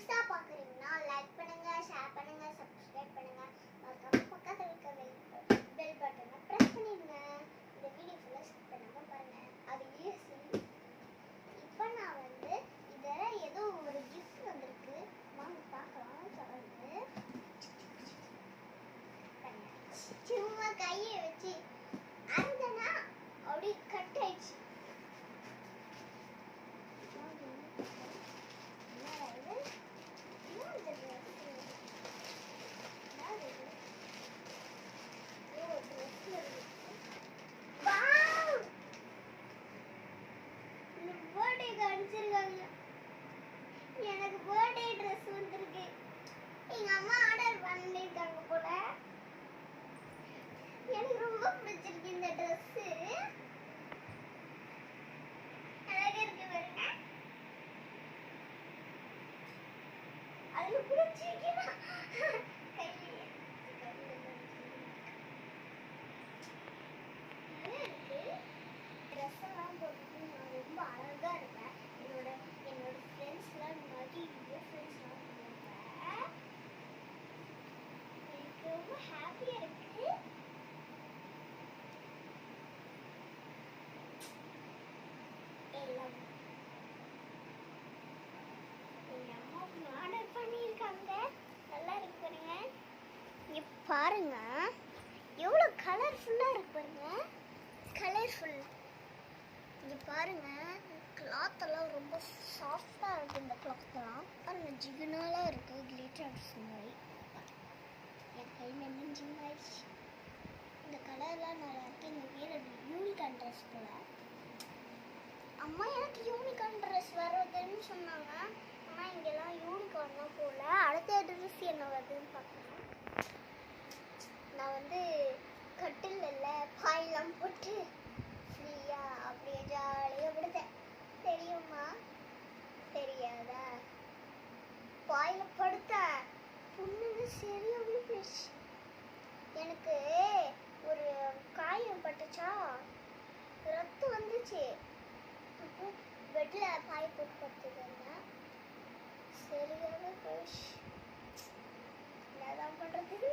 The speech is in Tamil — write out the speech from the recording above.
புதுசா பாக்குறீங்கன்னா லைக் பண்ணுங்க, ஷேர் பண்ணுங்க, சப்ஸ்கிரைப் பண்ணுங்க. மறக்காம பக்கத்துல இருக்க பெல் பட்டனை பிரஸ் பண்ணிடுங்க. இந்த வீடியோ ஃபுல்லா ஸ்கிப் பண்ணாம பாருங்க. அது ஈஸி. இப்போ நான் வந்து இத ஏதோ ஒரு gift வந்திருக்கு. வாங்க பார்க்கலாம். தொடர்ந்து சும்மா கையை வச்சு அழுதனா அப்படி கட் ஆயிடுச்சு. எனக்கு பர்த்டே ட்ரெஸ் வந்திருக்கு. எங்க அம்மா ஆர்டர் பண்ணிருக்காங்க போல. எனக்கு ரொம்ப பிடிச்சிருக்கு இந்த ட்ரெஸ். அழகா இருக்கு பாருங்க. அதுல பிடிச்சிருக்கா கையில ட்ரெஸ் எல்லாம் போட்டு நான் ரொம்ப அழகா இருப்பேன். என்னோட ஃப்ரெண்ட்ஸ்லாம் நிறைய ஃப்ரெண்ட்ஸ்லாம் இருப்பாங்க. எனக்கு ரொம்ப ஹாப்பியா இருக்கு. எல்லாம் எங்க அம்மா ஆர்டர் பண்ணியிருக்காங்க. நல்லா இருக்கு பாருங்க. இங்க பாருங்க எவ்வளோ கலர்ஃபுல்லா இருக்கு பாருங்க. கலர்ஃபுல். இங்க பாருங்க கிளாத் எல்லாம் ரொம்ப சாஃப்டா இருக்கு. இந்த கிளாத் எல்லாம் பாருங்க ஜிகுனாலா இருக்கு. கிளிட்டர்ஸ் மாதிரி என் கை நெஞ்சிங்காயிடுச்சு. இந்த கலர்லாம் நல்லா இருக்கு. இந்த பேர் யூனிகார்ன் ட்ரெஸ் போல. அம்மா எனக்கு யூனிகார்ன் ட்ரெஸ் வருதுன்னு சொன்னாங்க. ஆனால் இங்கெல்லாம் யூனிகார்ன்லாம் போல. அடுத்த ட்ரெஸ் என்ன வருதுன்னு பார்க்கலாம். நான் வந்து கட்டில் பாயெல்லாம் போட்டு ஃப்ரீயா அப்படியே ஜாலியாக படுத்தேன். தெரியுமா? தெரியாதா? பாயில படுத்த புண்ணுன்னு சரியாகவே போயிடுச்சு. எனக்கு ஒரு காயம் பட்டுச்சா, ரத்தம் வந்துச்சு. அப்புறம் பெட்டில் பாய் போட்டு படுத்துக்கிறேன். சரியாகவே போயிடுச்சு. என்னதான் பண்ணுறது?